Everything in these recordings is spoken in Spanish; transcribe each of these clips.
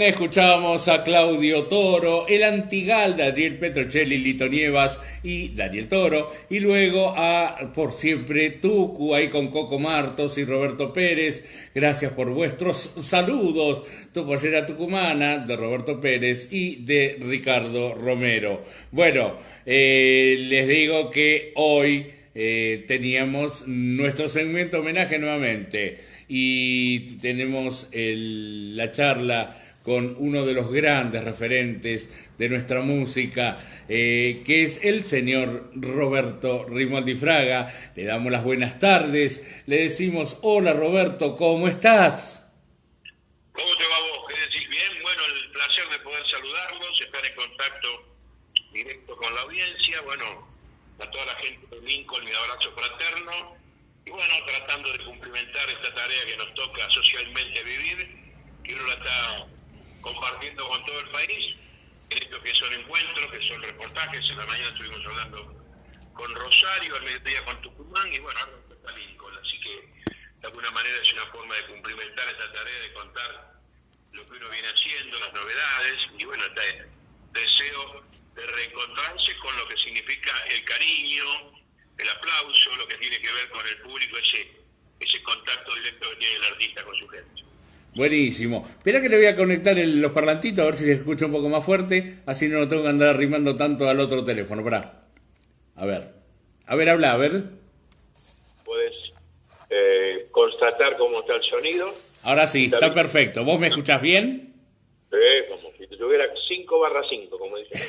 escuchábamos a Claudio Toro, el Antigal de Ariel Petrocelli, Lito Nievas y Daniel Toro, y luego a Por Siempre Tucu, ahí con Coco Martos y Roberto Pérez. Gracias por vuestros saludos. Tu pollera tucumana, de Roberto Pérez y de Ricardo Romero. Bueno, les digo que hoy teníamos nuestro segmento homenaje nuevamente y tenemos la charla con uno de los grandes referentes de nuestra música, que es el señor Roberto Rimoldi Fraga. Le damos las buenas tardes, le decimos: hola Roberto, ¿cómo estás? ¿Cómo te va vos? ¿Qué decís? Bien, bueno, el placer de poder saludarlos, estar en contacto directo con la audiencia, bueno, a toda la gente de Lincoln, mi abrazo fraterno, y bueno, tratando de cumplimentar esta tarea que nos toca socialmente vivir, que uno la está compartiendo con todo el país, en esto que son encuentros, que son reportajes. En la mañana estuvimos hablando con Rosario, al mediodía con Tucumán, y bueno, ahora está Lincoln, así que de alguna manera es una forma de cumplimentar esta tarea de contar lo que uno viene haciendo, las novedades, y bueno, deseo de reencontrarse con lo que significa el cariño, el aplauso, lo que tiene que ver con el público, ese contacto directo que tiene el artista con su gente. Buenísimo. Espera que le voy a conectar los parlantitos a ver si se escucha un poco más fuerte, así no tengo que andar arrimando tanto al otro teléfono. Pará. A ver, habla, a ver. Puedes constatar cómo está el sonido. Ahora sí, está perfecto. ¿Vos me escuchás bien? Como si tuviera 5/5, como dicen.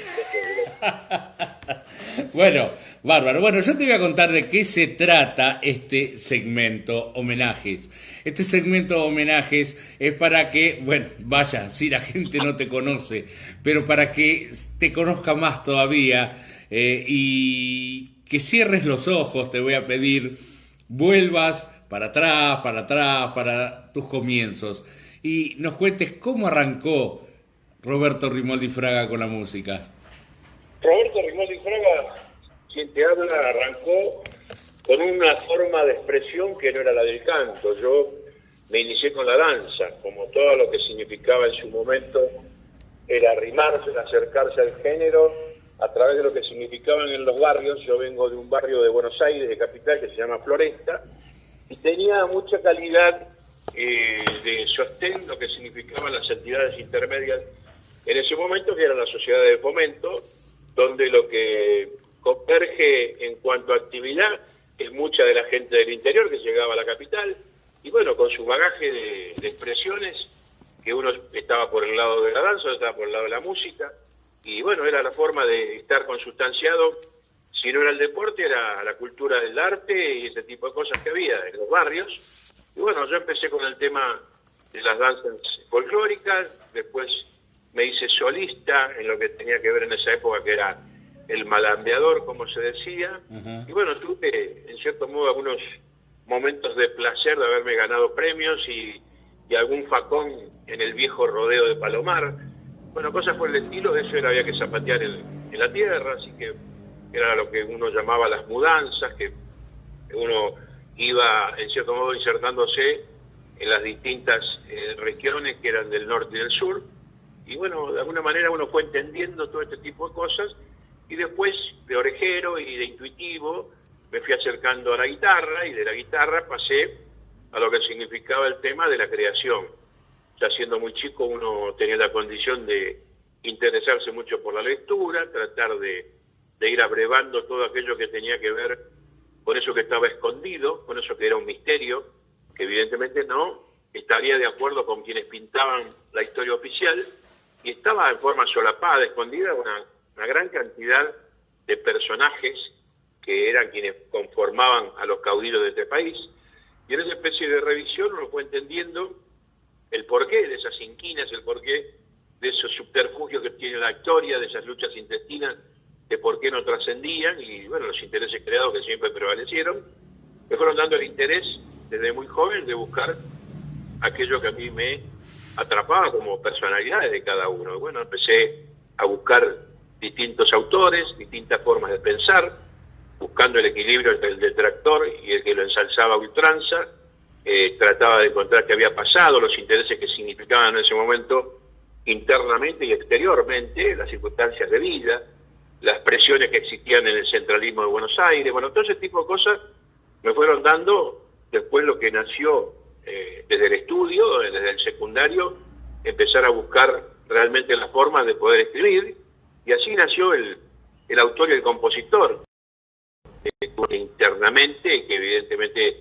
Bueno, bárbaro. Bueno, yo te voy a contar de qué se trata este segmento homenajes. Este segmento homenajes es para que, bueno, vaya, si la gente no te conoce, pero para que te conozca más todavía, y que cierres los ojos, te voy a pedir, vuelvas para atrás, para tus comienzos, y nos cuentes cómo arrancó Roberto Rimoldi Fraga con la música. Roberto Rimoldi Fraga, quien te habla, arrancó con una forma de expresión que no era la del canto. Yo me inicié con la danza, como todo lo que significaba en su momento el arrimarse, el acercarse al género a través de lo que significaban en los barrios. Yo vengo de un barrio de Buenos Aires, de capital, que se llama Floresta, y tenía mucha calidad de sostén lo que significaban las entidades intermedias en ese momento, que eran las sociedades de fomento, donde lo que converge en cuanto a actividad es mucha de la gente del interior que llegaba a la capital, y bueno, con su bagaje de expresiones, que uno estaba por el lado de la danza, otro estaba por el lado de la música, y bueno, era la forma de estar consustanciado. Si no era el deporte, era la cultura del arte y ese tipo de cosas que había en los barrios. Y bueno, yo empecé con el tema de las danzas folclóricas, después me hice solista en lo que tenía que ver en esa época, que era el malambeador, como se decía. Uh-huh. Y bueno, tuve en cierto modo algunos momentos de placer de haberme ganado premios y algún facón en el viejo rodeo de Palomar. Bueno, cosas por el estilo. De eso había que zapatear en la tierra, así que era lo que uno llamaba las mudanzas, que uno iba en cierto modo insertándose en las distintas regiones que eran del norte y del sur. Y bueno, de alguna manera uno fue entendiendo todo este tipo de cosas, y después de orejero y de intuitivo me fui acercando a la guitarra, y de la guitarra pasé a lo que significaba el tema de la creación. Ya siendo muy chico uno tenía la condición de interesarse mucho por la lectura, tratar de ir abrevando todo aquello que tenía que ver con eso que estaba escondido, con eso que era un misterio, que evidentemente no estaría de acuerdo con quienes pintaban la historia oficial, y estaba en forma solapada, escondida, una gran cantidad de personajes que eran quienes conformaban a los caudillos de este país. Y en esa especie de revisión uno fue entendiendo el porqué de esas inquinas, el porqué de esos subterfugios que tiene la historia, de esas luchas intestinas, de por qué no trascendían, y bueno, los intereses creados que siempre prevalecieron, me fueron dando el interés desde muy joven de buscar aquello que a mí me atrapaba como personalidades de cada uno. Y bueno, empecé a buscar distintos autores, distintas formas de pensar, buscando el equilibrio entre el detractor y el que lo ensalzaba a ultranza. Trataba de encontrar qué había pasado, los intereses que significaban en ese momento internamente y exteriormente, las circunstancias de vida, las presiones que existían en el centralismo de Buenos Aires, bueno, todo ese tipo de cosas me fueron dando después lo que nació desde el estudio, desde el secundario, empezar a buscar realmente la forma de poder escribir, y así nació el autor y el compositor, internamente, que evidentemente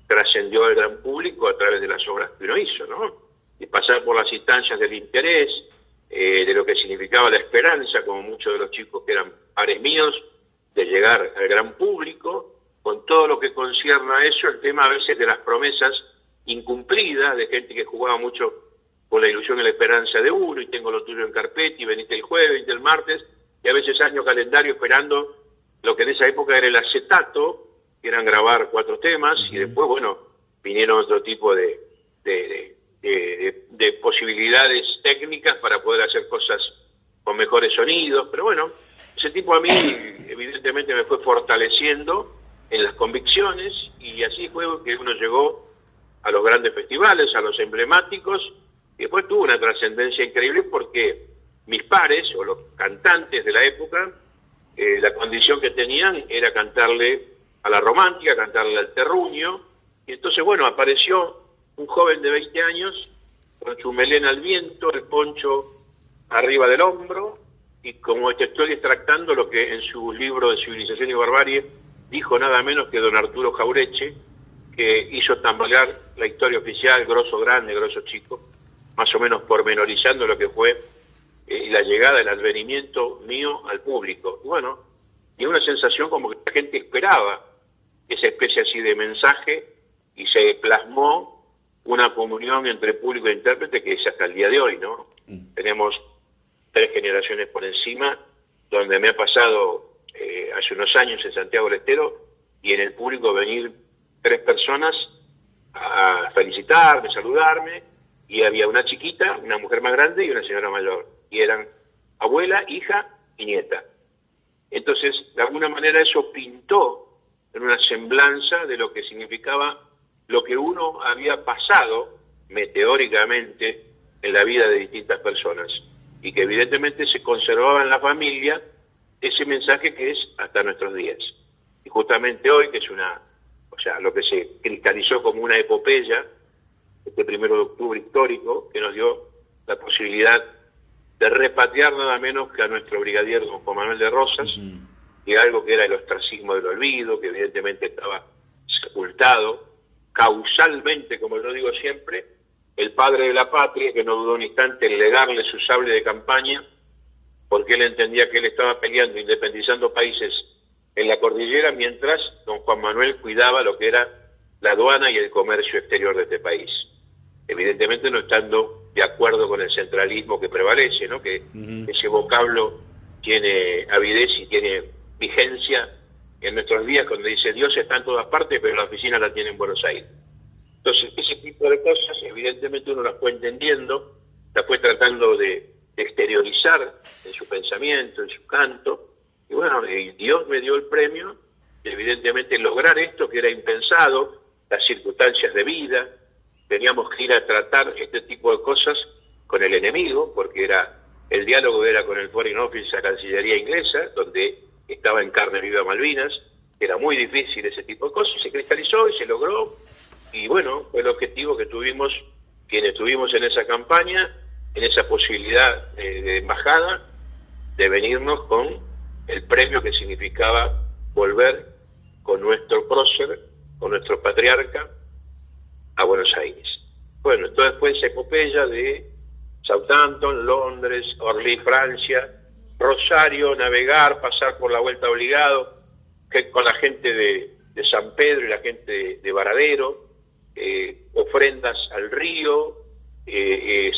trascendió al gran público a través de las obras que uno hizo, ¿no? Y pasar por las instancias del interés, de lo que significaba la esperanza, como muchos de los chicos que eran pares míos, de llegar al gran público, con todo lo que concierne a eso, el tema a veces de las promesas incumplidas, de gente que jugaba mucho con la ilusión y la esperanza de uno, y tengo lo tuyo en carpeta, y veniste el jueves, veniste el martes, y a veces año calendario esperando lo que en esa época era el acetato, que eran grabar 4 temas, y después, bueno, vinieron otro tipo de posibilidades técnicas para poder hacer cosas con mejores sonidos, pero bueno, ese tipo a mí evidentemente me fue fortaleciendo en las convicciones, y así fue que uno llegó a los grandes festivales, a los emblemáticos, y después tuvo una trascendencia increíble porque mis pares, o los cantantes de la época, la condición que tenían era cantarle a la romántica, cantarle al terruño, y entonces, bueno, apareció un joven de 20 años con su melena al viento, el poncho arriba del hombro, y como te estoy extractando lo que en su libro de Civilización y Barbarie dijo nada menos que don Arturo Jaureche, que hizo tambalear la historia oficial, grosso grande, grosso chico, más o menos pormenorizando lo que fue la llegada, el advenimiento mío al público. Y bueno, y una sensación como que la gente esperaba esa especie así de mensaje, y se plasmó una comunión entre público e intérprete que es hasta el día de hoy, ¿no? Tenemos 3 generaciones por encima, donde me ha pasado hace unos años en Santiago del Estero, y en el público venir 3 personas a felicitarme, saludarme, y había una chiquita, una mujer más grande y una señora mayor, y eran abuela, hija y nieta. Entonces, de alguna manera eso pintó en una semblanza de lo que significaba lo que uno había pasado meteóricamente en la vida de distintas personas, y que evidentemente se conservaba en la familia ese mensaje que es hasta nuestros días. Y justamente hoy, que es lo que se cristalizó como una epopeya, este 1 de octubre histórico, que nos dio la posibilidad de repatriar nada menos que a nuestro brigadier don Juan Manuel de Rosas, y algo que era el ostracismo del olvido, que evidentemente estaba sepultado causalmente, como yo digo siempre, el padre de la patria, que no dudó un instante en legarle su sable de campaña, porque él entendía que él estaba peleando, independizando países en la cordillera, mientras don Juan Manuel cuidaba lo que era la aduana y el comercio exterior de este país. Evidentemente no estando de acuerdo con el centralismo que prevalece, ¿no? Que ese vocablo tiene avidez y tiene vigencia en nuestros días, cuando dice Dios está en todas partes, pero la oficina la tiene en Buenos Aires. Entonces, ese tipo de cosas, evidentemente uno las fue entendiendo, las fue tratando de exteriorizar en su pensamiento, en su canto, y bueno, y Dios me dio el premio de evidentemente lograr esto que era impensado, las circunstancias de vida. Teníamos que ir a tratar este tipo de cosas con el enemigo, porque el diálogo era con el Foreign Office, la Cancillería inglesa, donde estaba en carne viva Malvinas. Era muy difícil ese tipo de cosas, se cristalizó y se logró, y bueno, fue el objetivo que tuvimos quienes estuvimos en esa campaña, en esa posibilidad de embajada, de venirnos con el premio que significaba volver con nuestro prócer, con nuestro patriarca, a Buenos Aires. Bueno, entonces fue esa epopeya de Southampton, Londres, Orly, Francia, Rosario, navegar, pasar por la Vuelta obligado, que con la gente de San Pedro y la gente de Varadero, ofrendas al río,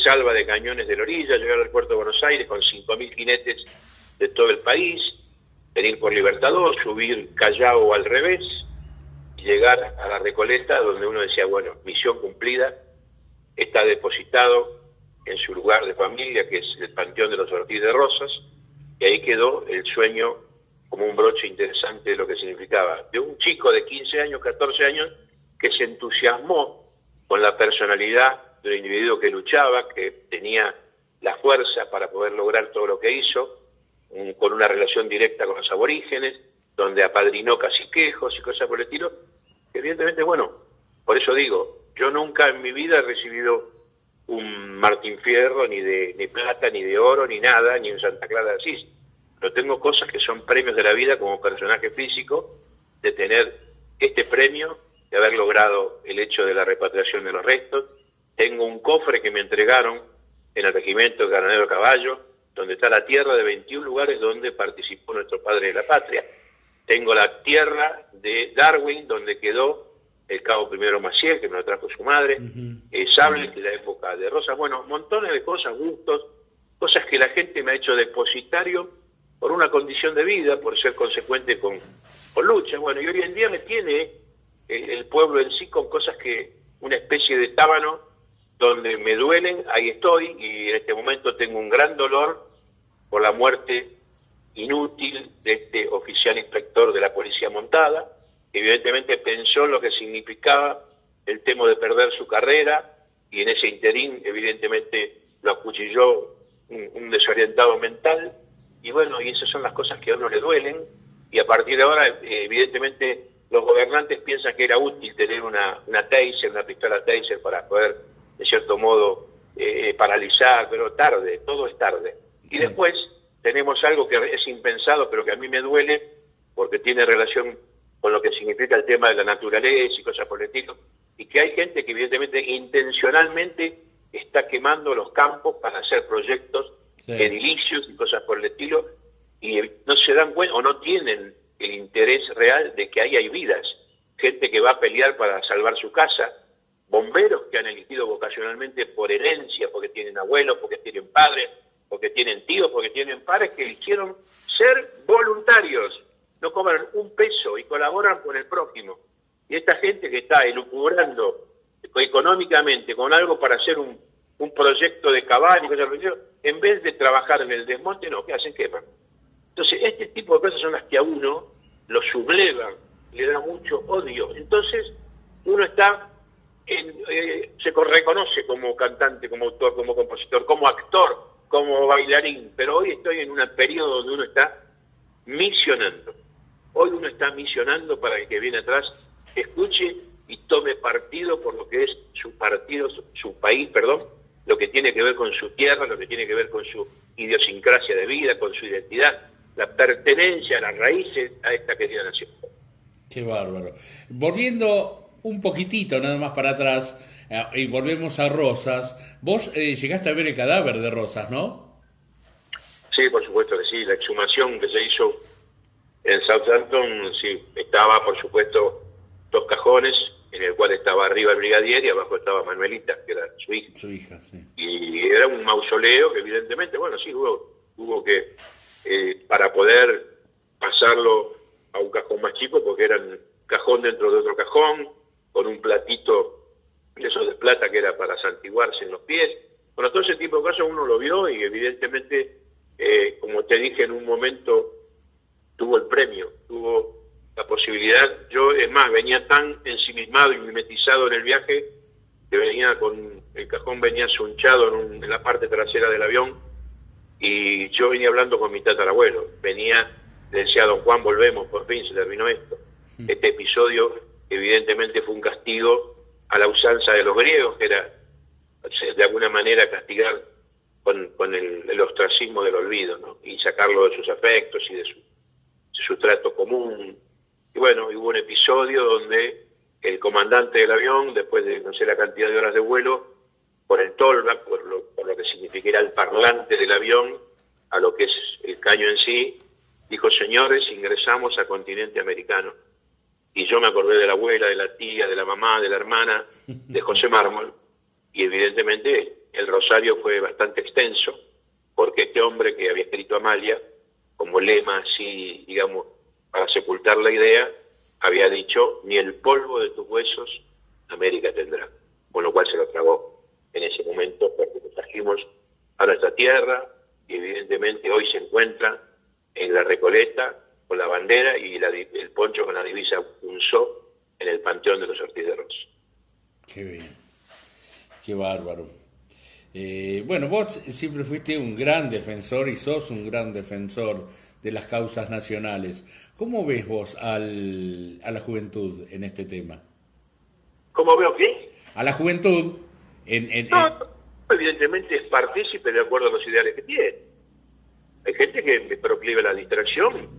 salva de cañones de la orilla, llegar al puerto de Buenos Aires con 5.000 jinetes de todo el país, venir por Libertador, subir Callao al revés, y llegar a la Recoleta, donde uno decía, bueno, misión cumplida, está depositado en su lugar de familia, que es el Panteón de los Ortiz de Rosas, y ahí quedó el sueño como un broche interesante de lo que significaba, de un chico de 15 años, 14 años, que se entusiasmó con la personalidad del individuo que luchaba, que tenía la fuerza para poder lograr todo lo que hizo, con una relación directa con los aborígenes, donde apadrinó caciquejos y cosas por el estilo. Evidentemente, bueno, por eso digo, yo nunca en mi vida he recibido un Martín Fierro, ni de plata, ni de oro, ni nada, ni un Santa Clara de Asís. Pero tengo cosas que son premios de la vida como personaje físico, de tener este premio, de haber logrado el hecho de la repatriación de los restos. Tengo un cofre que me entregaron en el regimiento de Granadero a Caballo, donde está la tierra de 21 lugares donde participó nuestro padre de la patria. Tengo la tierra de Darwin, donde quedó el cabo primero Maciel, que me lo trajo su madre, sables de la época de Rosas, bueno, montones de cosas, gustos, cosas que la gente me ha hecho depositario por una condición de vida, por ser consecuente con lucha. Bueno, y hoy en día me tiene el pueblo en sí con cosas que, una especie de tábano, donde me duelen, ahí estoy, y en este momento tengo un gran dolor por la muerte inútil de este oficial inspector de la policía montada, que evidentemente pensó en lo que significaba el tema de perder su carrera, y en ese interín evidentemente lo acuchilló un desorientado mental, y bueno, y esas son las cosas que a uno le duelen, y a partir de ahora evidentemente los gobernantes piensan que era útil tener una taser, una pistola taser para poder, de cierto modo, paralizar, pero tarde, todo es tarde. Y después tenemos algo que es impensado, pero que a mí me duele, porque tiene relación con lo que significa el tema de la naturaleza y cosas por el estilo, y que hay gente que evidentemente intencionalmente está quemando los campos para hacer proyectos edilicios y cosas por el estilo, y no se dan cuenta o no tienen el interés real de que ahí hay vidas, gente que va a pelear para salvar su casa, bomberos que han elegido vocacionalmente por herencia, porque tienen abuelos, porque tienen padres, porque tienen tíos, porque tienen padres que eligieron ser voluntarios, no cobran un peso y colaboran con el prójimo. Y esta gente que está elucubrando económicamente con algo para hacer un proyecto de cabal y cosas por el estilo, en vez de trabajar en el desmonte, no, ¿qué hacen? Queman. Entonces, este tipo de cosas son las que a uno lo sublevan, le da mucho odio. Entonces, uno está se reconoce como cantante, como autor, como compositor, como actor, como bailarín, pero hoy estoy en un periodo donde uno está misionando. Hoy uno está misionando para el que viene atrás escuche y tome partido por lo que es su partido, su país, perdón, lo que tiene que ver con su tierra, lo que tiene que ver con su idiosincrasia de vida, con su identidad, la pertenencia a las raíces a esta querida nación. Qué bárbaro. Volviendo un poquitito nada más para atrás, y volvemos a Rosas, vos llegaste a ver el cadáver de Rosas, ¿no? Sí, por supuesto que sí, la exhumación que se hizo en Southampton, sí, estaba por supuesto 2 cajones, en el cual estaba arriba el brigadier y abajo estaba Manuelita, que era su hija. Su hija, sí. Y era un mausoleo que evidentemente, bueno, sí, hubo que, para poder pasarlo a un cajón más chico, porque era un cajón dentro de otro cajón, con un platito de esos de plata que era para santiguarse en los pies. Bueno, todo ese tipo de cosas uno lo vio y evidentemente, como te dije en un momento, tuvo el premio, tuvo la posibilidad. Yo, es más, venía tan ensimismado y mimetizado en el viaje que venía con el cajón, venía sunchado en la parte trasera del avión, y yo venía hablando con mi tatarabuelo, le decía a don Juan, volvemos, por fin se terminó esto. Este episodio evidentemente fue un castigo a la usanza de los griegos, que era de alguna manera castigar con el ostracismo del olvido, ¿no? Y sacarlo de sus afectos y de su trato común. Y bueno, hubo un episodio donde el comandante del avión, después de no sé la cantidad de horas de vuelo, por el tolva, por lo que significara el parlante del avión, a lo que es el caño en sí, dijo: señores, ingresamos a continente americano. Y yo me acordé de la abuela, de la tía, de la mamá, de la hermana, de José Mármol, y evidentemente el rosario fue bastante extenso, porque este hombre que había escrito Amalia, como lema así, digamos, para sepultar la idea, había dicho: ni el polvo de tus huesos América tendrá, con lo cual se lo tragó en ese momento, porque lo trajimos a nuestra tierra, y evidentemente hoy se encuentra en la Recoleta con la bandera y el poncho con la divisa Unzó en el Panteón de los Ortiz de Ros. Qué bien, qué bárbaro. Bueno, vos siempre fuiste un gran defensor y sos un gran defensor de las causas nacionales. ¿Cómo ves vos a la juventud en este tema? ¿Cómo veo qué? A la juventud en, en, No, en- evidentemente es partícipe de acuerdo a los ideales que tiene. Hay gente que proclive a la distracción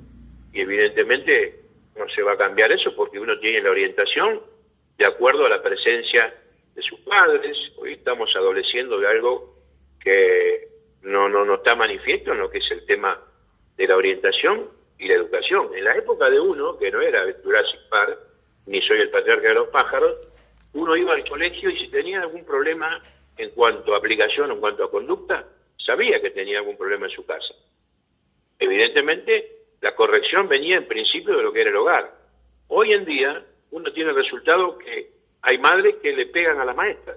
y evidentemente no se va a cambiar eso porque uno tiene la orientación de acuerdo a la presencia de sus padres. Hoy estamos adoleciendo de algo que no está manifiesto en lo que es el tema de la orientación y la educación. En la época de uno, que no era Jurassic Park, ni Soy el patriarca de los pájaros, uno iba al colegio y si tenía algún problema en cuanto a aplicación o en cuanto a conducta, sabía que tenía algún problema en su casa. Evidentemente, la corrección venía en principio de lo que era el hogar. Hoy en día, uno tiene el resultado que hay madres que le pegan a la maestra.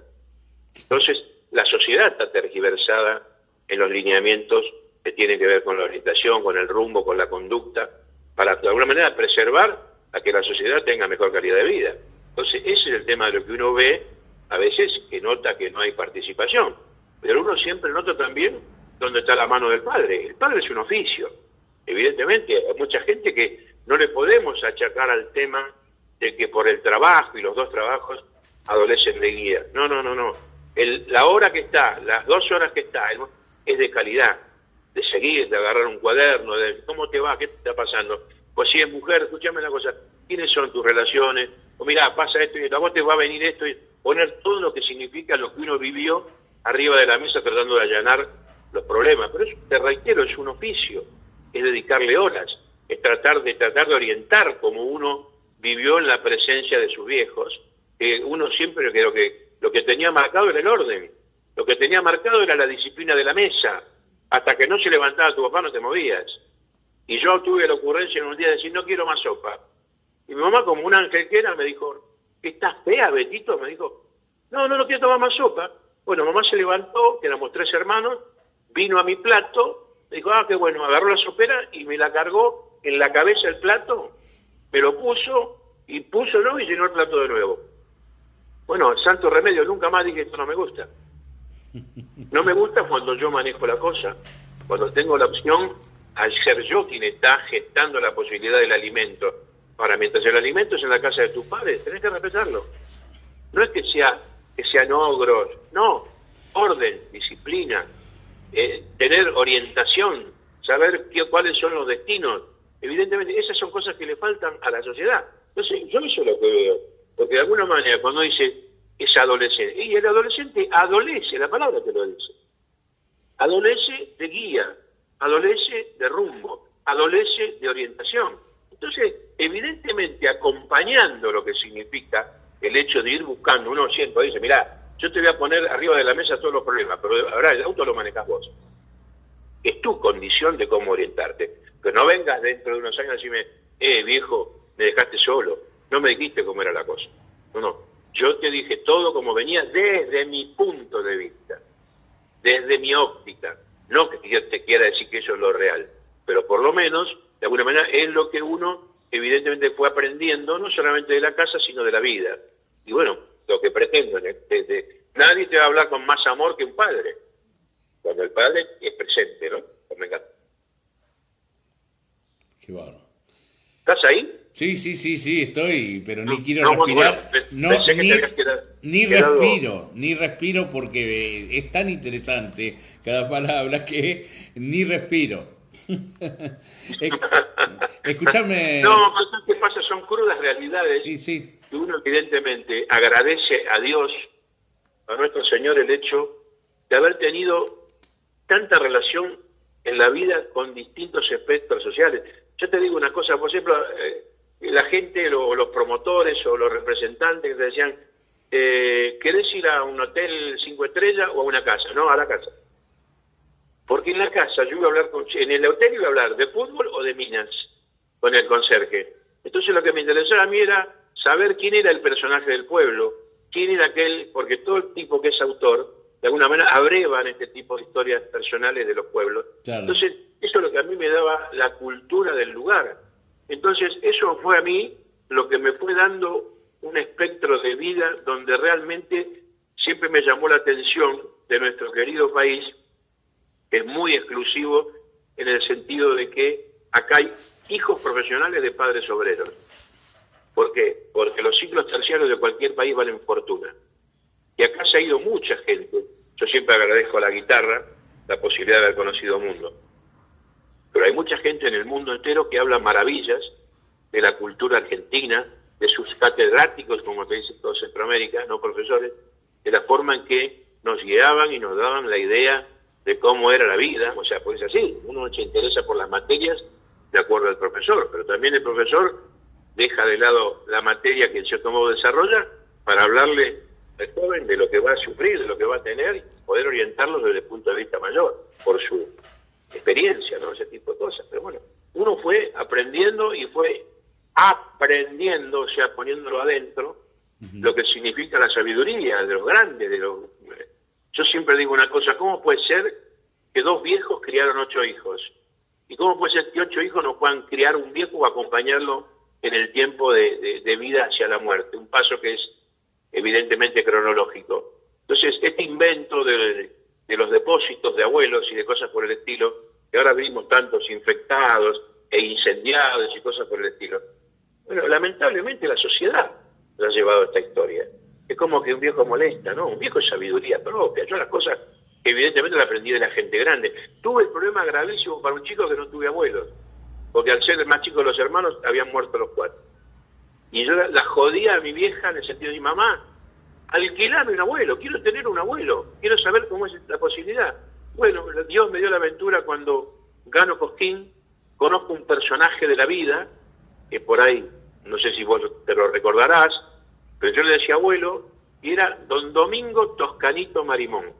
Entonces, la sociedad está tergiversada en los lineamientos que tienen que ver con la orientación, con el rumbo, con la conducta, para de alguna manera preservar a que la sociedad tenga mejor calidad de vida. Entonces, ese es el tema de lo que uno ve, a veces que nota que no hay participación. Pero uno siempre nota también dónde está la mano del padre. El padre es un oficio. Evidentemente, hay mucha gente que no le podemos achacar al tema de que por el trabajo y los dos trabajos adolecen de guía. No. La hora que está, las 2 horas que está, es de calidad, de seguir, de agarrar un cuaderno, de cómo te va, qué te está pasando. Pues si es mujer, escúchame una cosa, ¿quiénes son tus relaciones? O mirá, pasa esto y esto, a vos te va a venir esto, y poner todo lo que significa lo que uno vivió arriba de la mesa tratando de allanar los problemas. Pero eso, te reitero, es un oficio, es dedicarle horas, es tratar de orientar como uno vivió en la presencia de sus viejos. Uno siempre lo que tenía marcado era el orden, lo que tenía marcado era la disciplina de la mesa. Hasta que no se levantaba tu papá no te movías. Y yo tuve la ocurrencia en un día de decir, no quiero más sopa. Y mi mamá, como un ángel que era, me dijo, ¿estás fea, Betito? Me dijo, no quiero tomar más sopa. Bueno, mamá se levantó, que éramos 3 hermanos, vino a mi plato, me dijo, qué bueno, agarró la sopera y me la cargó en la cabeza el plato, me lo puso, y llenó el plato de nuevo. Bueno, santo remedio, nunca más dije, esto no me gusta. No me gusta cuando yo manejo la cosa, cuando tengo la opción, al ser yo quien está gestando la posibilidad del alimento. Ahora, mientras el alimento es en la casa de tus padres, tenés que respetarlo. No es que sean ogros, no. Orden, disciplina, tener orientación, saber cuáles son los destinos. Evidentemente, esas son cosas que le faltan a la sociedad. Entonces, yo eso es lo que veo. Porque de alguna manera, cuando dice es adolescente, y el adolescente adolece, la palabra te lo dice. Adolece de guía, adolece de rumbo, adolece de orientación. Entonces, evidentemente, acompañando lo que significa el hecho de ir buscando, uno siempre dice, mirá, yo te voy a poner arriba de la mesa todos los problemas, pero ahora el auto lo manejas vos. Es tu condición de cómo orientarte. Pero no vengas dentro de unos años y decirme, viejo, me dejaste solo, no me dijiste cómo era la cosa. No. Yo te dije todo como venía desde mi punto de vista, desde mi óptica. No que yo te quiera decir que eso es lo real, pero por lo menos, de alguna manera, es lo que uno evidentemente fue aprendiendo, no solamente de la casa, sino de la vida. Y bueno, lo que pretendo, nadie te va a hablar con más amor que un padre, cuando el padre es presente, ¿no? Me encanta. Qué bueno. ¿Estás ahí? Sí, estoy, pero ni quiero respirar. Bueno, pensé que te habías Ni respiro porque es tan interesante cada palabra que ni respiro. Escúchame. No, ¿qué pasa? Son crudas realidades. Sí. Que uno evidentemente agradece a Dios, a nuestro Señor, el hecho de haber tenido tanta relación en la vida con distintos espectros sociales. Yo te digo una cosa, por ejemplo, la gente, los promotores o los representantes que te decían, ¿querés ir a un hotel 5 estrellas o a una casa? No, a la casa. Porque en la casa yo iba a hablar en el hotel iba a hablar de fútbol o de minas con el conserje. Entonces lo que me interesaba a mí era saber quién era el personaje del pueblo, quién era aquel, porque todo el tipo que es autor, de alguna manera abrevan este tipo de historias personales de los pueblos. Claro. Entonces, eso es lo que a mí me daba la cultura del lugar. Entonces, eso fue a mí lo que me fue dando un espectro de vida donde realmente siempre me llamó la atención de nuestro querido país es muy exclusivo en el sentido de que acá hay hijos profesionales de padres obreros. ¿Por qué? Porque los ciclos terciarios de cualquier país valen fortuna. Y acá se ha ido mucha gente. Yo siempre agradezco a la guitarra la posibilidad de haber conocido mundo. Pero hay mucha gente en el mundo entero que habla maravillas de la cultura argentina, de sus catedráticos, como te dicen todos en Centroamérica, no profesores, de la forma en que nos guiaban y nos daban la idea de cómo era la vida. O sea, pues es así, uno se interesa por las materias de acuerdo al profesor, pero también el profesor deja de lado la materia que en cierto modo desarrolla para hablarle al joven de lo que va a sufrir, de lo que va a tener, y poder orientarlo desde el punto de vista mayor, por su experiencia, ¿no? Ese tipo de cosas. Pero bueno, uno fue aprendiendo y fue aprendiendo, o sea, poniéndolo adentro, lo que significa la sabiduría de los grandes, Yo siempre digo una cosa: ¿cómo puede ser que 2 viejos criaron 8 hijos? ¿Y cómo puede ser que 8 hijos no puedan criar un viejo o acompañarlo en el tiempo de vida hacia la muerte? Un paso que es evidentemente cronológico. Entonces, este invento de los depósitos de abuelos y de cosas por el estilo, que ahora vimos tantos infectados e incendiados y cosas por el estilo, bueno, lamentablemente la sociedad lo ha llevado a esta historia. Es como que un viejo molesta, ¿no? Un viejo es sabiduría propia. Yo las cosas, evidentemente, las aprendí de la gente grande. Tuve el problema gravísimo para un chico que no tuve abuelos, porque al ser el más chico de los hermanos, habían muerto los 4. Y yo la jodía a mi vieja en el sentido de: mi mamá, alquilame un abuelo, quiero tener un abuelo, quiero saber cómo es la posibilidad. Bueno, Dios me dio la aventura cuando gano Cosquín, conozco un personaje de la vida, que por ahí, no sé si vos te lo recordarás, pero yo le decía abuelo, y era don Domingo Toscanito Marimón.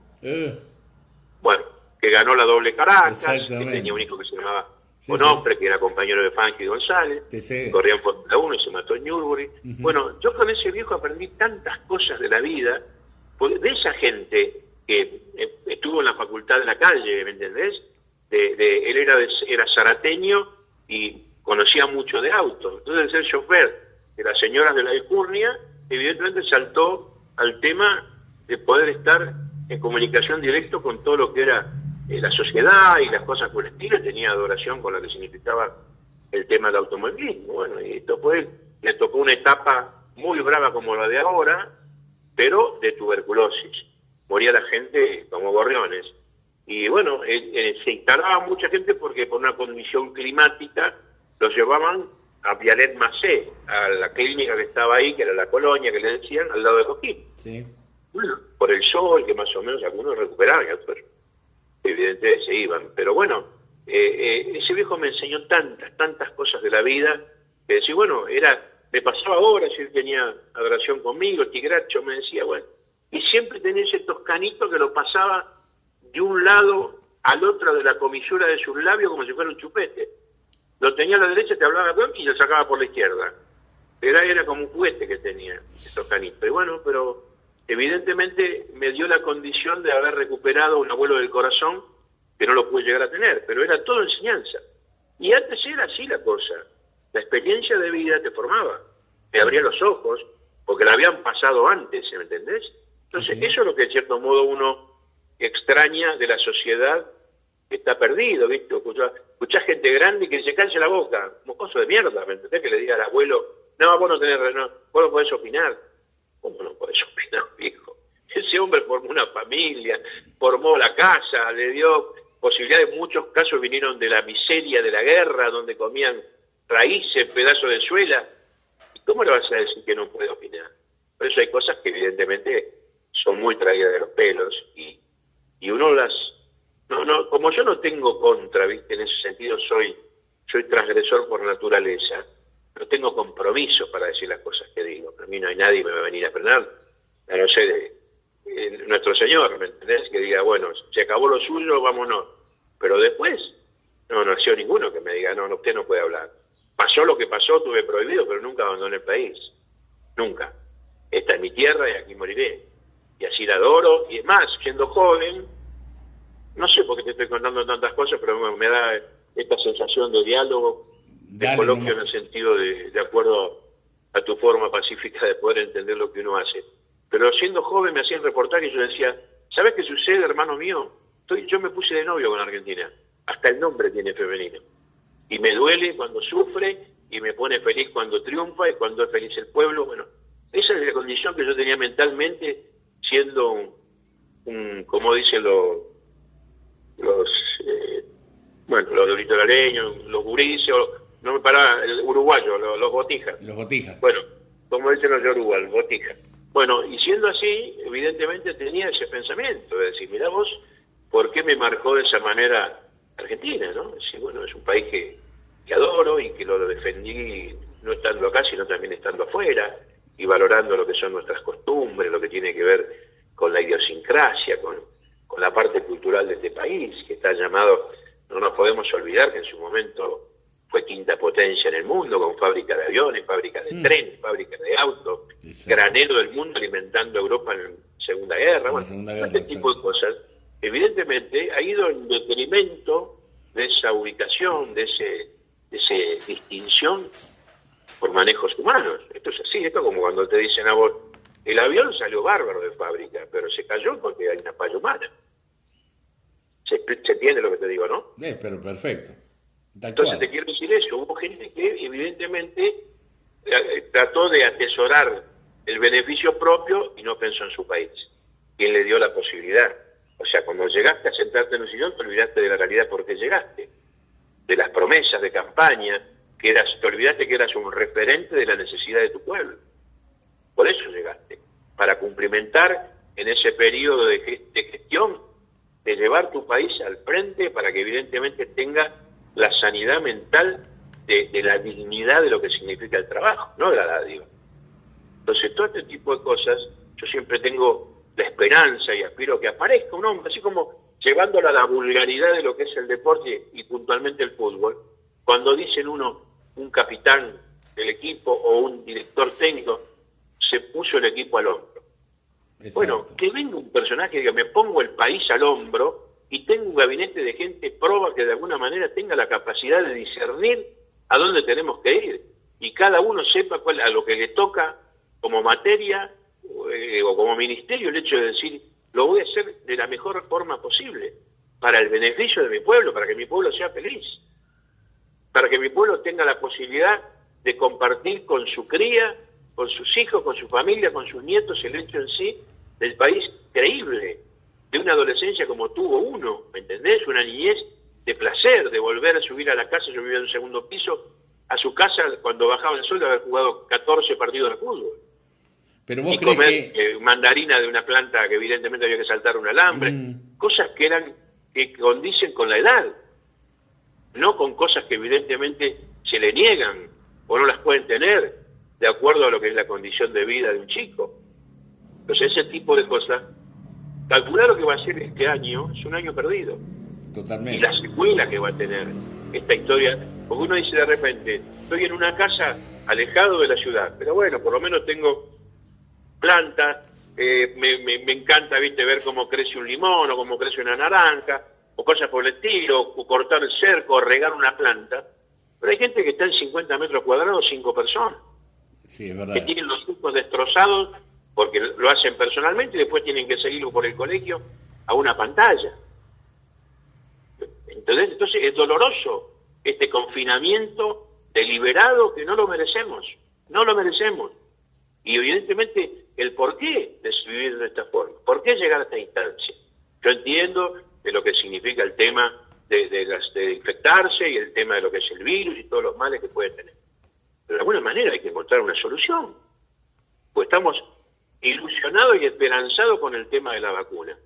Bueno, que ganó la doble Caracas, que tenía un hijo que se llamaba Onofre, que era compañero de Funky González, corría en Fórmula 1 y se mató en Nürburgring. Bueno, yo con ese viejo aprendí tantas cosas de la vida, de esa gente que estuvo en la facultad de la calle, ¿me entendés? Él era zarateño y conocía mucho de autos. Entonces, ser chofer de las señoras de la Alcurnia, evidentemente saltó al tema de poder estar en comunicación directa con todo lo que era la sociedad y las cosas por el estilo. Tenía adoración con lo que significaba el tema del automovilismo. Bueno, y esto le tocó una etapa muy brava como la de ahora, pero de tuberculosis. Moría la gente como gorriones. Y bueno, se instalaba mucha gente porque por una condición climática los llevaban a Vialet Macé, a la clínica que estaba ahí, que era la colonia que le decían, al lado de Coquín. Sí. Bueno, por el sol, que más o menos algunos recuperaban y otros evidentemente se iban. Pero bueno, ese viejo me enseñó tantas cosas de la vida, que decía, bueno, me pasaba horas, él tenía adoración conmigo, Tigracho me decía, bueno, y siempre tenía ese toscanito que lo pasaba de un lado al otro de la comisura de sus labios como si fuera un chupete. Lo tenía a la derecha, te hablaba y lo sacaba por la izquierda. Era como un juguete que tenía ese toscanito. Y bueno, pero evidentemente me dio la condición de haber recuperado un abuelo del corazón, que no lo pude llegar a tener, pero era todo enseñanza. Y antes era así la cosa. La experiencia de vida te formaba, te abría los ojos, porque la habían pasado antes, ¿me entendés? Entonces, eso es lo que en cierto modo uno extraña de la sociedad que está perdido, ¿viste? Escuchá gente grande que dice, cállese la boca, mocoso de mierda, ¿me entendés? Que le diga al abuelo, no, vos no podés opinar. ¿Cómo no podés opinar, viejo? Ese hombre formó una familia, formó la casa, le dio posibilidades. En muchos casos vinieron de la miseria de la guerra, donde comían raíces, pedazos de suela. ¿Y cómo le vas a decir que no puede opinar? Por eso hay cosas que evidentemente son muy traídas de los pelos y uno las... No, como yo no tengo contra, ¿viste? En ese sentido soy transgresor por naturaleza. No tengo compromiso para decir las cosas que digo. Para mí no hay nadie que me va a venir a frenar, a no ser nuestro Señor, ¿me entendés? Que diga, bueno, se acabó lo suyo, vámonos. Pero después no nació ninguno que me diga, no, usted no puede hablar. Pasó lo que pasó, tuve prohibido, pero nunca abandoné el país. Nunca. Esta es mi tierra y aquí moriré. Y así la adoro. Y es más, siendo joven, no sé por qué te estoy contando tantas cosas, pero me da esta sensación de diálogo, de coloquio en el sentido de acuerdo a tu forma pacífica de poder entender lo que uno hace. Pero siendo joven me hacían reportajes y yo decía, ¿Sabés qué sucede, hermano mío? Yo me puse de novio con Argentina. Hasta el nombre tiene femenino. Y me duele cuando sufre y me pone feliz cuando triunfa y cuando es feliz el pueblo. Bueno, esa es la condición que yo tenía mentalmente siendo como dicen los litoraleños, los gurises, no me paraba, el uruguayo, los botijas. Los botijas. Bueno, como dicen los yoruba, el botija. Bueno, y siendo así, evidentemente tenía ese pensamiento de decir, mirá vos, ¿por qué me marcó de esa manera Argentina, no? Es decir, bueno, es un país que adoro y que lo defendí no estando acá, sino también estando afuera, y valorando lo que son nuestras costumbres, lo que tiene que ver con la idiosincrasia, con la parte cultural de este país, que está llamado, no nos podemos olvidar que en su momento fue quinta potencia en el mundo, con fábrica de aviones, fábrica de trenes, fábrica de autos, granero del mundo alimentando a Europa en la Segunda Guerra, este tipo de cosas, evidentemente ha ido en detrimento de esa ubicación, de esa distinción por manejos humanos. Esto es así, esto es como cuando te dicen a vos, el avión salió bárbaro de fábrica, pero se cayó porque hay una falla humana. ¿Se entiende lo que te digo, no? Pero perfecto. Entonces te quiero decir eso, hubo gente que evidentemente trató de atesorar el beneficio propio y no pensó en su país. ¿Quién le dio la posibilidad? O sea, cuando llegaste a sentarte en un sillón, te olvidaste de la realidad por qué llegaste, de las promesas de campaña, te olvidaste que eras un referente de la necesidad de tu pueblo. Por eso llegaste, para cumplimentar en ese periodo de gestión, de llevar tu país al frente para que evidentemente tenga la sanidad mental de la dignidad de lo que significa el trabajo, no de la dádiva. Entonces, todo este tipo de cosas, yo siempre tengo la esperanza y aspiro que aparezca un hombre, así como llevándolo a la vulgaridad de lo que es el deporte y puntualmente el fútbol, cuando dicen un capitán del equipo o un director técnico, se puso el equipo al hombro. Exacto. Bueno, que venga un personaje que diga, me pongo el país al hombro y tengo un gabinete de gente proba que de alguna manera tenga la capacidad de discernir a dónde tenemos que ir y cada uno sepa a lo que le toca como materia o como ministerio, el hecho de decir, lo voy a hacer de la mejor forma posible para el beneficio de mi pueblo, para que mi pueblo sea feliz, para que mi pueblo tenga la posibilidad de compartir con su cría, con sus hijos, con su familia, con sus nietos, el hecho en sí del país creíble, de una adolescencia como tuvo uno, ¿me entendés? Una niñez de placer, de volver a subir a la casa, yo vivía en un segundo piso, a su casa cuando bajaba el sol de haber jugado 14 partidos de fútbol. Pero vos y crees comer que... mandarina de una planta que evidentemente había que saltar un alambre, cosas que condicen con la edad, no con cosas que evidentemente se le niegan o no las pueden tener de acuerdo a lo que es la condición de vida de un chico. Entonces ese tipo de cosas, calcular lo que va a ser este año es un año perdido. Totalmente. Y la secuela que va a tener esta historia, porque uno dice de repente, estoy en una casa alejado de la ciudad, pero bueno, por lo menos tengo plantas, me encanta, viste, ver cómo crece un limón o cómo crece una naranja, o cosas por el estilo, o cortar el cerco, o regar una planta. Pero hay gente que está en 50 metros cuadrados, 5 personas. Sí, es verdad. Que tienen los hijos destrozados porque lo hacen personalmente y después tienen que seguirlo por el colegio a una pantalla. Entonces es doloroso este confinamiento deliberado que no lo merecemos, no lo merecemos. Y evidentemente el por qué de vivir de esta forma, por qué llegar a esta instancia. Yo entiendo de lo que significa el tema de infectarse y el tema de lo que es el virus y todos los males que puede tener. Pero de alguna manera hay que encontrar una solución. Pues estamos ilusionados y esperanzados con el tema de la vacuna.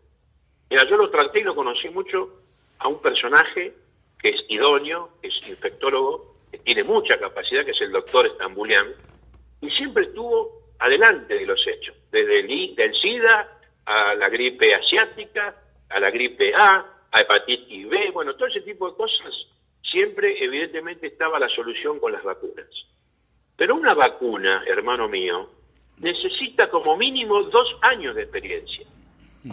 Mira, yo lo traté y lo conocí mucho a un personaje que es idóneo, que es infectólogo, que tiene mucha capacidad, que es el doctor Stambulian, y siempre estuvo adelante de los hechos, desde del SIDA a la gripe asiática, a la gripe A hepatitis B, bueno, todo ese tipo de cosas, siempre evidentemente estaba la solución con las vacunas. Pero una vacuna, hermano mío, necesita como mínimo 2 años de experiencia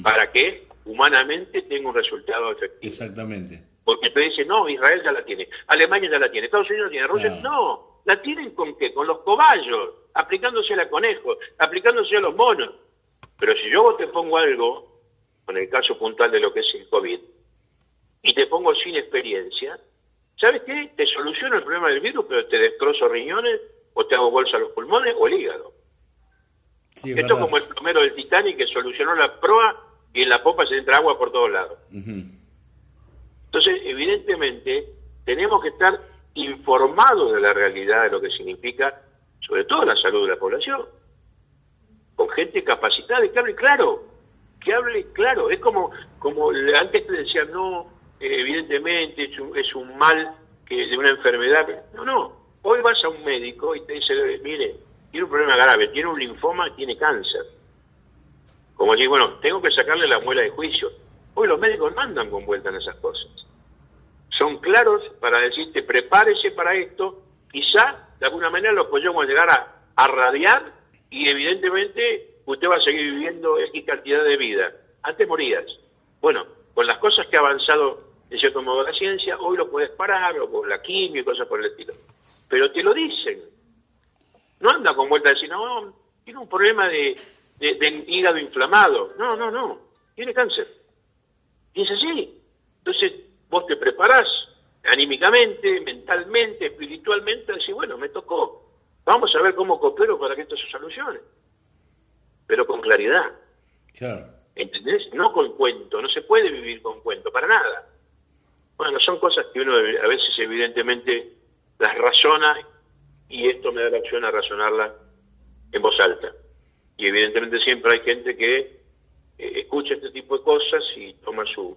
para que humanamente tenga un resultado efectivo. Exactamente. Porque te dicen, no, Israel ya la tiene, Alemania ya la tiene, Estados Unidos la tiene, Rusia no, la tienen ¿con qué? Con los cobayos, aplicándose a conejos, aplicándose a los monos. Pero si yo te pongo algo con el caso puntual de lo que es el COVID, y te pongo sin experiencia, ¿sabes qué? Te soluciono el problema del virus, pero te destrozo riñones, o te hago bolsa a los pulmones, o el hígado. Sí, es Esto es verdad. como el plomero del Titanic que solucionó la proa y en la popa se entra agua por todos lados. Entonces, evidentemente, tenemos que estar informados de la realidad de lo que significa, sobre todo la salud de la población, con gente capacitada y que hable claro. Es como antes te decían, no, evidentemente es un mal de una enfermedad. No, hoy vas a un médico y te dice, mire, tiene un problema grave, tiene un linfoma, tiene cáncer. Como decir, bueno, tengo que sacarle la muela de juicio. Hoy los médicos no andan con vuelta en esas cosas. Son claros para decirte, prepárese para esto, quizá de alguna manera lo podemos llegar a radiar y evidentemente usted va a seguir viviendo X cantidad de vida. Antes morías. Bueno, con las cosas que ha avanzado en cierto modo la ciencia, hoy lo puedes parar, o con la quimio y cosas por el estilo. Pero te lo dicen. No anda con vuelta a decir, no, tiene un problema de hígado inflamado. No, tiene cáncer. Y es así. Entonces, vos te preparás anímicamente, mentalmente, espiritualmente, a decir, bueno, me tocó. Vamos a ver cómo coopero para que esto se solucione. Pero con claridad. Claro. ¿Entendés? No con cuento, no se puede vivir con cuento, para nada. Bueno, son cosas que uno a veces evidentemente las razona y esto me da la opción a razonarla en voz alta. Y evidentemente siempre hay gente que escucha este tipo de cosas y toma sus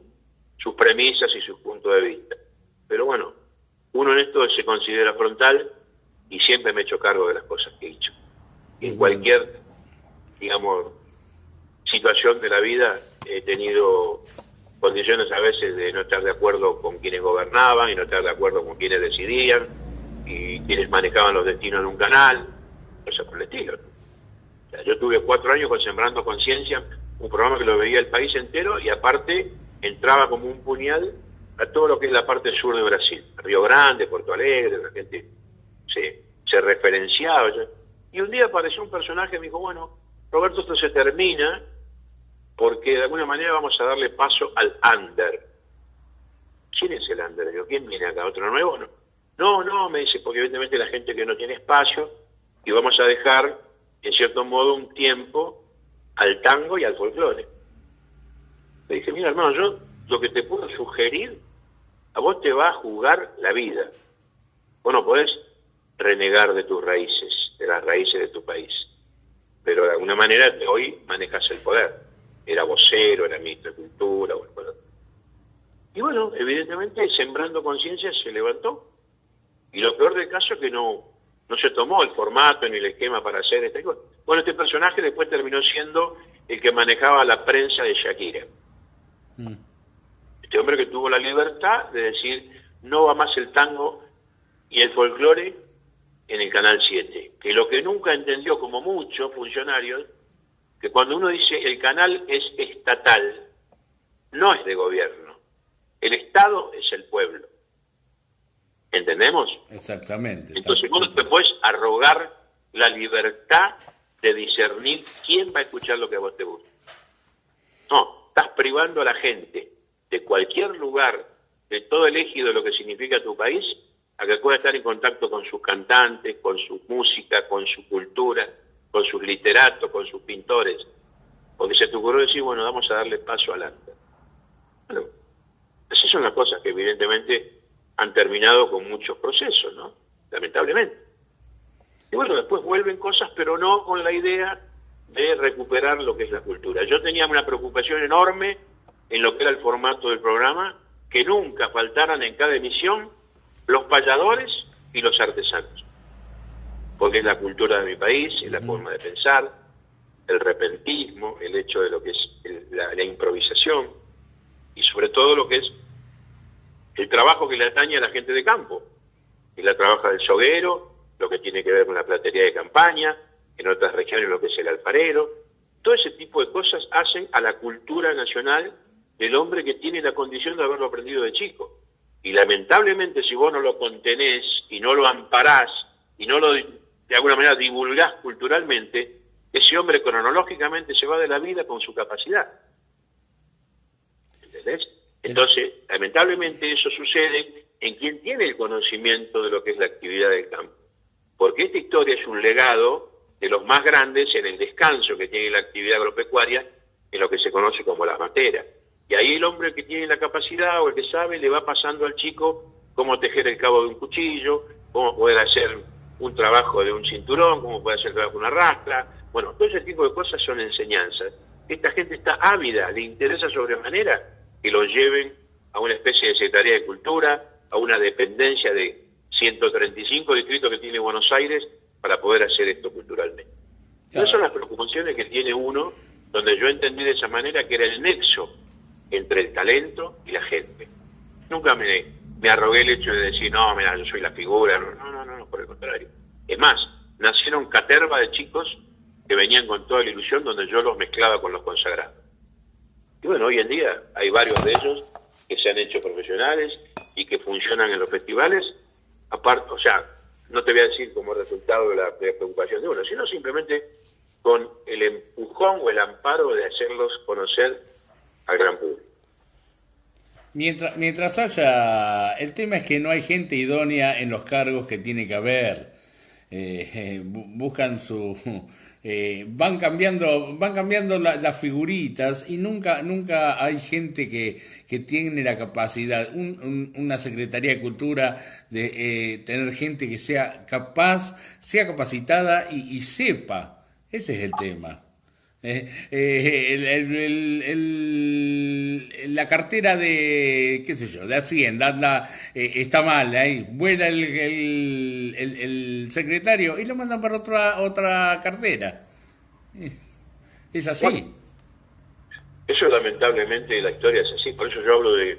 premisas y sus puntos de vista. Pero bueno, uno en esto se considera frontal y siempre me he hecho cargo de las cosas que he hecho. Y en cualquier, digamos, situación de la vida he tenido condiciones a veces de no estar de acuerdo con quienes gobernaban y no estar de acuerdo con quienes decidían y quienes manejaban los destinos de un canal, cosas por el estilo. O sea, yo tuve 4 años con Sembrando Conciencia, un programa que lo veía el país entero y aparte entraba como un puñal a todo lo que es la parte sur de Brasil, Río Grande, Porto Alegre, la gente se referenciaba. Y un día apareció un personaje que me dijo, bueno, Roberto, esto se termina porque de alguna manera vamos a darle paso al under. ¿Quién es el under? Digo, ¿quién viene acá? ¿Otro nuevo? No, me dice, porque evidentemente la gente que no tiene espacio y vamos a dejar, en cierto modo, un tiempo al tango y al folclore. Le dije, mira, hermano, yo lo que te puedo sugerir, a vos te va a jugar la vida. Vos no podés renegar de tus raíces, de las raíces de tu país. Pero de alguna manera hoy manejas el poder. Era vocero, era ministro de Cultura. Bueno. Y bueno, evidentemente Sembrando Conciencia se levantó. Y lo peor del caso es que no se tomó el formato ni el esquema para hacer esta cosa. Bueno, este personaje después terminó siendo el que manejaba la prensa de Shakira. Este hombre que tuvo la libertad de decir, no va más el tango y el folclore en el Canal 7. Que lo que nunca entendió, como muchos funcionarios, que cuando uno dice el canal es estatal, no es de gobierno. El Estado es el pueblo. ¿Entendemos? Exactamente. Entonces vos no te puedes arrogar la libertad de discernir quién va a escuchar lo que a vos te gusta. No, estás privando a la gente de cualquier lugar, de todo el ejido de lo que significa tu país, a que pueda estar en contacto con sus cantantes, con su música, con su cultura, con sus literatos, con sus pintores. Porque se te ocurrió decir, bueno, vamos a darle paso adelante. Bueno, esas son las cosas que evidentemente han terminado con muchos procesos, ¿no? Lamentablemente. Y bueno, después vuelven cosas, pero no con la idea de recuperar lo que es la cultura. Yo tenía una preocupación enorme en lo que era el formato del programa, que nunca faltaran en cada emisión los payadores y los artesanos. Porque es la cultura de mi país, es la forma de pensar, el repentismo, el hecho de lo que es la improvisación, y sobre todo lo que es el trabajo que le atañe a la gente de campo, y la trabaja del soguero, lo que tiene que ver con la platería de campaña, en otras regiones lo que es el alfarero. Todo ese tipo de cosas hacen a la cultura nacional del hombre que tiene la condición de haberlo aprendido de chico. Y lamentablemente si vos no lo contenés y no lo amparás y no lo de alguna manera divulgás culturalmente, ese hombre cronológicamente se va de la vida con su capacidad. ¿entendés? Entonces, lamentablemente eso sucede en quien tiene el conocimiento de lo que es la actividad del campo. Porque esta historia es un legado de los más grandes en el descanso que tiene la actividad agropecuaria en lo que se conoce como las materas. Y ahí el hombre que tiene la capacidad o el que sabe le va pasando al chico cómo tejer el cabo de un cuchillo, cómo poder hacer un trabajo de un cinturón, cómo puede hacer el trabajo de una rastra. Bueno, todo ese tipo de cosas son enseñanzas. Esta gente está ávida, le interesa sobremanera que lo lleven a una especie de Secretaría de Cultura, a una dependencia de 135 distritos que tiene Buenos Aires para poder hacer esto culturalmente. Claro. Esas son las preocupaciones que tiene uno, donde yo entendí de esa manera que era el nexo entre el talento y la gente. Nunca me arrogué el hecho de decir, no, mira, yo soy la figura. No, por el contrario. Es más, nacieron caterva de chicos que venían con toda la ilusión, donde yo los mezclaba con los consagrados. Y bueno, hoy en día hay varios de ellos que se han hecho profesionales y que funcionan en los festivales, aparte, o sea, no te voy a decir como resultado de la preocupación de uno, sino simplemente con el empujón o el amparo de hacerlos conocer al gran público. Mientras haya, el tema es que no hay gente idónea en los cargos que tiene que haber. Buscan su... van cambiando las figuritas y nunca hay gente que tiene la capacidad, una Secretaría de Cultura, de tener gente que sea capaz, sea capacitada y sepa. Ese es el tema. La cartera de, qué sé yo, de Hacienda está mal, ahí vuela el secretario y lo mandan para otra cartera. Es así. Bueno, eso lamentablemente la historia es así, por eso yo hablo de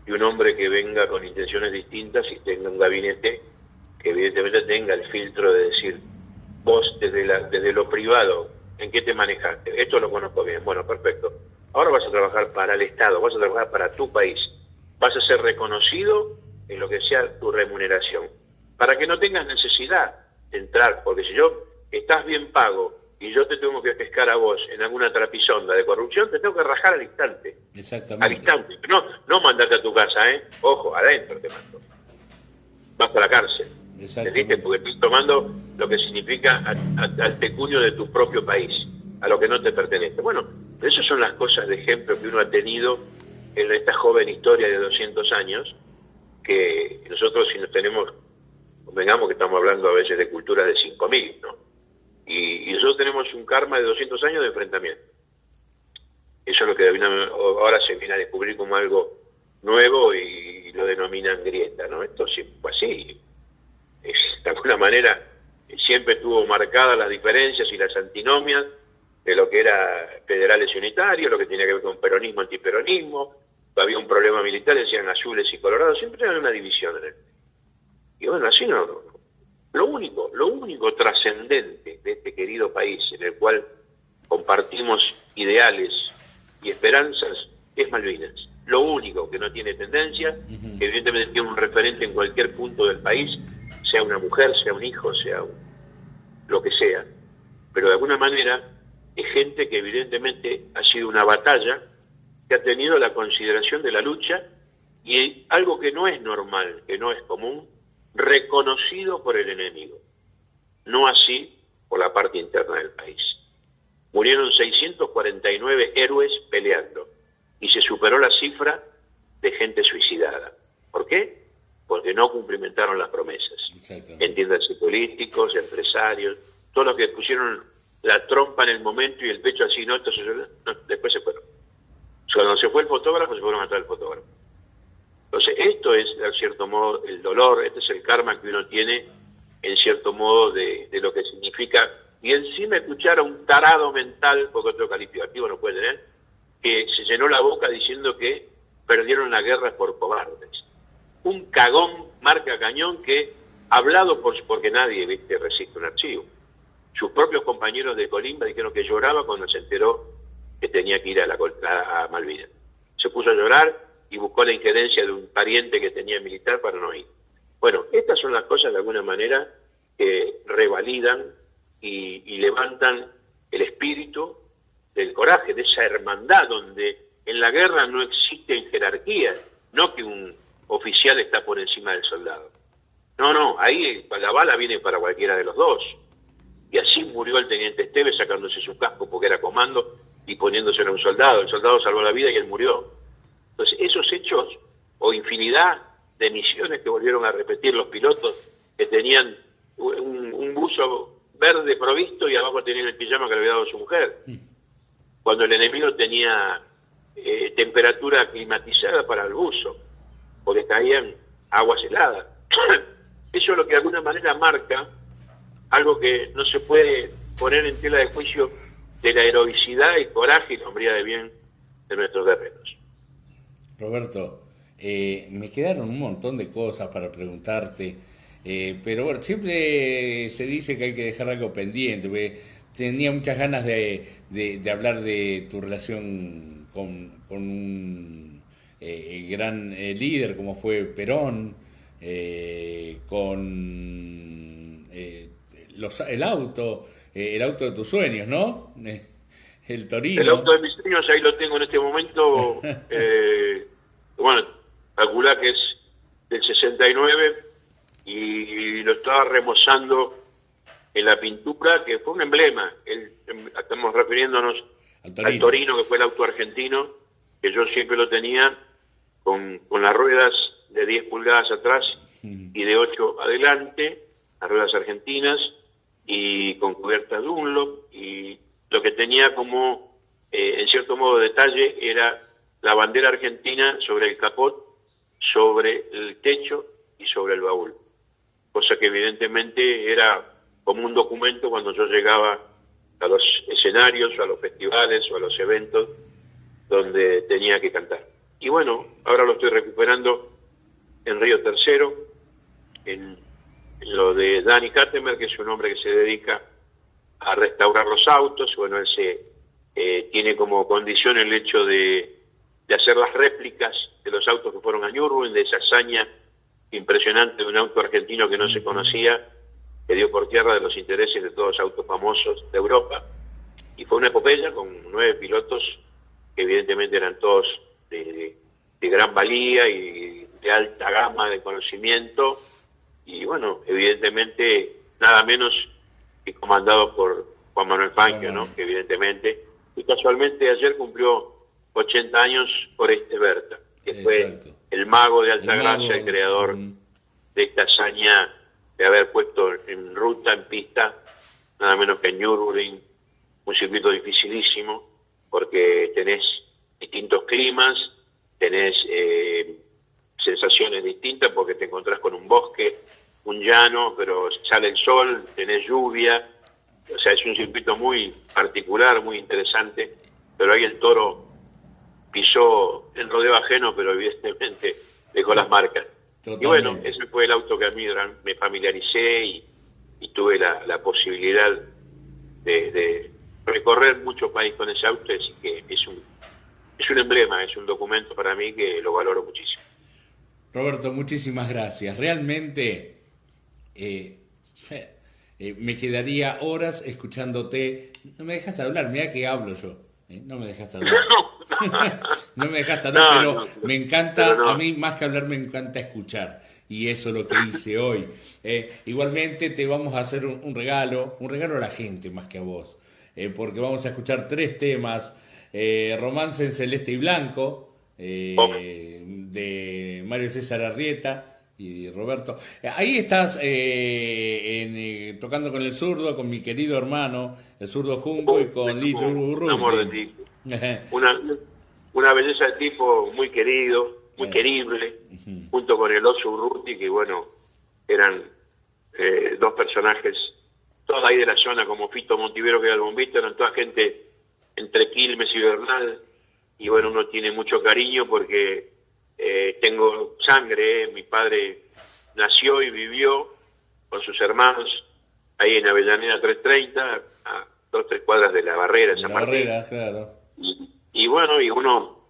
un hombre que venga con intenciones distintas y tenga un gabinete que evidentemente tenga el filtro de decir, vos desde lo privado, ¿en qué te manejaste? Esto lo conozco bien. Bueno, perfecto. Ahora vas a trabajar para el Estado, vas a trabajar para tu país. Vas a ser reconocido en lo que sea tu remuneración. Para que no tengas necesidad de entrar, porque si yo estás bien pago y yo te tengo que pescar a vos en alguna trapisonda de corrupción, te tengo que rajar al instante. Exactamente. Al instante. No mandarte a tu casa, ¿eh? Ojo, adentro te mando. Vas a la cárcel. ¿Entendiste? Porque estoy tomando lo que significa al pecunio de tu propio país, a lo que no te pertenece. Bueno, esas son las cosas de ejemplo que uno ha tenido en esta joven historia de 200 años, que nosotros si nos tenemos, convengamos que estamos hablando a veces de culturas de 5.000, ¿no? Y nosotros tenemos un karma de 200 años de enfrentamiento. Eso es lo que ahora se viene a descubrir como algo nuevo y lo denominan grieta, ¿no? Esto siempre fue así. De alguna manera siempre tuvo marcadas las diferencias y las antinomias de lo que era federales y unitarios, lo que tenía que ver con peronismo, antiperonismo. Había un problema militar, decían azules y colorados, siempre había una división en él. Y bueno, así no. Lo único trascendente de este querido país, en el cual compartimos ideales y esperanzas, es Malvinas. Lo único que no tiene tendencia, que evidentemente tiene un referente en cualquier punto del país, sea una mujer, sea un hijo, sea lo que sea, pero de alguna manera es gente que evidentemente ha sido una batalla que ha tenido la consideración de la lucha y algo que no es normal, que no es común, reconocido por el enemigo, no así por la parte interna del país. Murieron 649 héroes peleando y se superó la cifra de gente suicidada. ¿Por qué? Porque no cumplimentaron las promesas. Entiéndanse, políticos, empresarios, todos los que pusieron la trompa en el momento y el pecho así, no, después se fueron. Cuando se fue el fotógrafo, se fueron a matar al fotógrafo. Entonces, esto es, de cierto modo, el dolor, este es el karma que uno tiene, en cierto modo, de lo que significa. Y encima escuchar a un tarado mental, porque otro calificativo no puede tener, que se llenó la boca diciendo que perdieron la guerra por cobardes. Un cagón marca cañón que, hablado porque nadie resiste un archivo. Sus propios compañeros de Colimba dijeron que lloraba cuando se enteró que tenía que ir a Malvinas. Se puso a llorar y buscó la injerencia de un pariente que tenía militar para no ir. Bueno, estas son las cosas de alguna manera que revalidan y levantan el espíritu del coraje, de esa hermandad donde en la guerra no existen jerarquías, no que un oficial está por encima del soldado. No, ahí la bala viene para cualquiera de los dos. Y así murió el teniente Esteves sacándose su casco porque era comando y poniéndoselo a un soldado. El soldado salvó la vida y él murió. Entonces, esos hechos, o infinidad de misiones que volvieron a repetir los pilotos, que tenían un buzo verde provisto y abajo tenían el pijama que le había dado su mujer. Cuando el enemigo tenía temperatura climatizada para el buzo, porque caían aguas heladas. Eso es lo que de alguna manera marca algo que no se puede poner en tela de juicio de la heroicidad y coraje y la hombría de bien de nuestros guerreros. Roberto, me quedaron un montón de cosas para preguntarte, pero bueno, siempre se dice que hay que dejar algo pendiente, porque tenía muchas ganas de hablar de tu relación con un gran líder como fue Perón, con el auto de tus sueños, ¿no? El Torino. El auto de mis sueños, ahí lo tengo en este momento. Bueno, calculá que es del 69 y lo estaba remozando en la pintura, que fue un emblema. Estamos refiriéndonos al Torino, que fue el auto argentino, que yo siempre lo tenía con las ruedas de 10 pulgadas atrás y de 8 adelante, las ruedas argentinas, y con cubierta Dunlop, y lo que tenía como, en cierto modo, detalle era la bandera argentina sobre el capot, sobre el techo y sobre el baúl, cosa que evidentemente era como un documento cuando yo llegaba a los escenarios o a los festivales o a los eventos donde tenía que cantar. Y bueno, ahora lo estoy recuperando en Río Tercero, en lo de Danny Kattemer, que es un hombre que se dedica a restaurar los autos. Bueno, él tiene como condición el hecho de hacer las réplicas de los autos que fueron a Nürburgring, de esa hazaña impresionante de un auto argentino que no se conocía, que dio por tierra de los intereses de todos los autos famosos de Europa. Y fue una epopeya con 9 pilotos que evidentemente eran todos de gran valía y de alta gama de conocimiento, y bueno, evidentemente nada menos que comandado por Juan Manuel Fangio, ¿no? Que evidentemente, y casualmente ayer cumplió 80 años Oreste Berta, que fue el mago de Altagracia, el creador de esta hazaña de haber puesto en ruta, en pista, nada menos que en Nürburgring, un circuito dificilísimo, porque tenés distintos climas, tenés sensaciones distintas, porque te encontrás con un bosque, un llano, pero sale el sol, tenés lluvia, o sea, es un circuito muy particular, muy interesante, pero ahí el Toro pisó el rodeo ajeno, pero evidentemente dejó las marcas. Totalmente. Y bueno, ese fue el auto que a mí me familiaricé y tuve la posibilidad de recorrer mucho país con ese auto, así que es un emblema, es un documento para mí que lo valoro muchísimo. Roberto, muchísimas gracias. Realmente me quedaría horas escuchándote. No me dejaste hablar, mira que hablo yo. No me dejaste hablar. No me dejaste hablar, pero me encanta, a mí más que hablar me encanta escuchar. Y eso es lo que hice hoy. Igualmente te vamos a hacer un regalo a la gente más que a vos. Porque vamos a escuchar 3 temas. Romance en Celeste y Blanco, de Mario César Arrieta y Roberto. Ahí estás tocando con el zurdo, con mi querido hermano, el zurdo Junco, y con Lito Urruti. Un amor de tipo. Una belleza de tipo muy querido, muy querible, junto con el oso Urruti, que bueno, eran 2 personajes, todos ahí de la zona, como Fito Montivero, que era el bombito, eran toda gente entre Quilmes y Bernal, y bueno, uno tiene mucho cariño porque tengo sangre, mi padre nació y vivió con sus hermanos ahí en Avellaneda 330, a 2-3 cuadras de la Barrera, San Martín. Claro. Y bueno, y uno,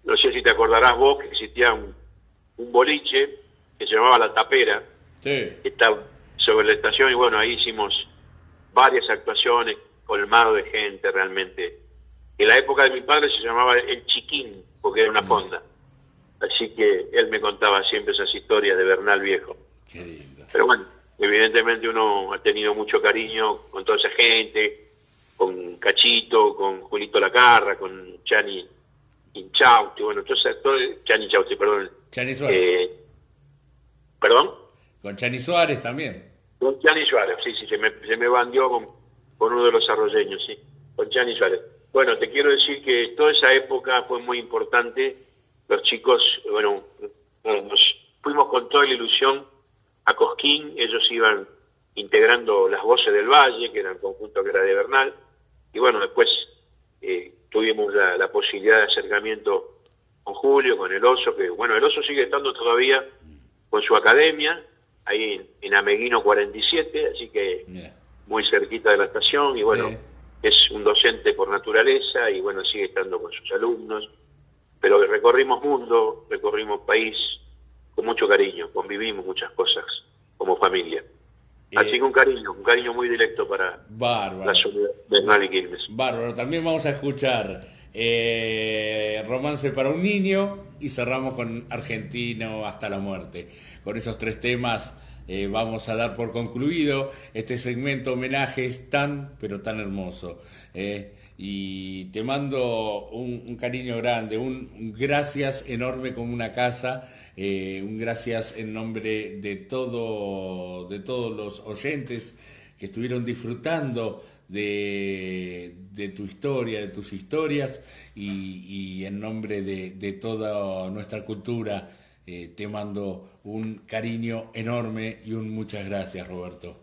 no sé si te acordarás vos, que existía un boliche que se llamaba La Tapera, que estaba sobre la estación, y bueno, ahí hicimos varias actuaciones, colmado de gente realmente, En la época de mi padre se llamaba El Chiquín, porque era una fonda. Así que él me contaba siempre esas historias de Bernal Viejo. Qué lindo. Pero bueno, evidentemente uno ha tenido mucho cariño con toda esa gente, con Cachito, con Julito Lacarra, con Chani Inchausti, bueno, Chani Inchausti, perdón. Chani Suárez. ¿Perdón? Con Chani Suárez también. Con Chani Suárez, sí, se me bandió con uno de los arroyeños, sí, con Chani Suárez. Bueno, te quiero decir que toda esa época fue muy importante. Los chicos, bueno, nos fuimos con toda la ilusión a Cosquín, ellos iban integrando las Voces del Valle, que era el conjunto que era de Bernal, y bueno, después tuvimos la posibilidad de acercamiento con Julio, con el Oso, que bueno, el Oso sigue estando todavía con su academia, ahí en Ameguino 47, así que muy cerquita de la estación, y bueno, es un docente por naturaleza, y bueno, sigue estando con sus alumnos, pero recorrimos mundo, recorrimos país con mucho cariño, convivimos muchas cosas como familia. Así que un cariño muy directo para la soledad de Bernal y Quilmes. Bárbaro, también vamos a escuchar Romance para un niño y cerramos con Argentino hasta la muerte. Con esos 3 temas vamos a dar por concluido este segmento homenajes tan, pero tan hermoso. Y te mando un cariño grande, un gracias enorme como una casa, un gracias en nombre de todos los oyentes que estuvieron disfrutando de tu historia, de tus historias, y en nombre de toda nuestra cultura te mando un cariño enorme y un muchas gracias, Roberto.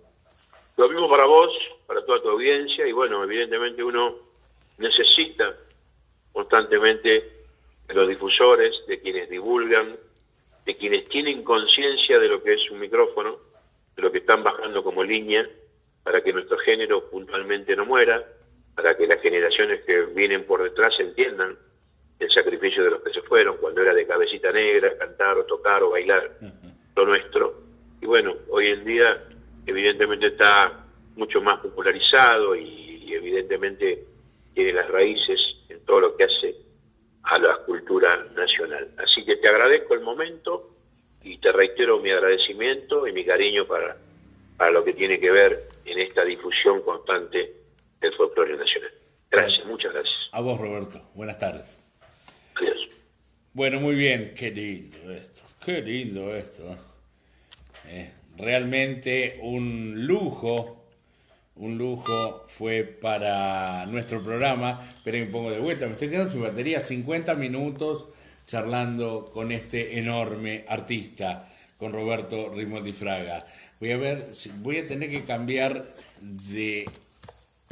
Lo mismo para vos, para toda tu audiencia, y bueno, evidentemente uno necesita constantemente de los difusores, de quienes divulgan, de quienes tienen conciencia de lo que es un micrófono, de lo que están bajando como línea, para que nuestro género puntualmente no muera, para que las generaciones que vienen por detrás entiendan el sacrificio de los que se fueron, cuando era de cabecita negra, cantar o tocar o bailar lo nuestro. Y bueno, hoy en día evidentemente está mucho más popularizado y evidentemente tiene las raíces en todo lo que hace a la cultura nacional. Así que te agradezco el momento y te reitero mi agradecimiento y mi cariño para lo que tiene que ver en esta difusión constante del folclore nacional. Gracias, muchas gracias. A vos, Roberto. Buenas tardes. Adiós. Bueno, muy bien. Qué lindo esto. Realmente un lujo fue para nuestro programa. Espera que me pongo de vuelta, me estoy quedando sin batería. 50 minutos charlando con este enorme artista, con Roberto Rimoldi Fraga. Voy a ver si voy a tener que cambiar de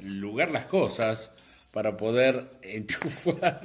lugar las cosas para poder enchufar,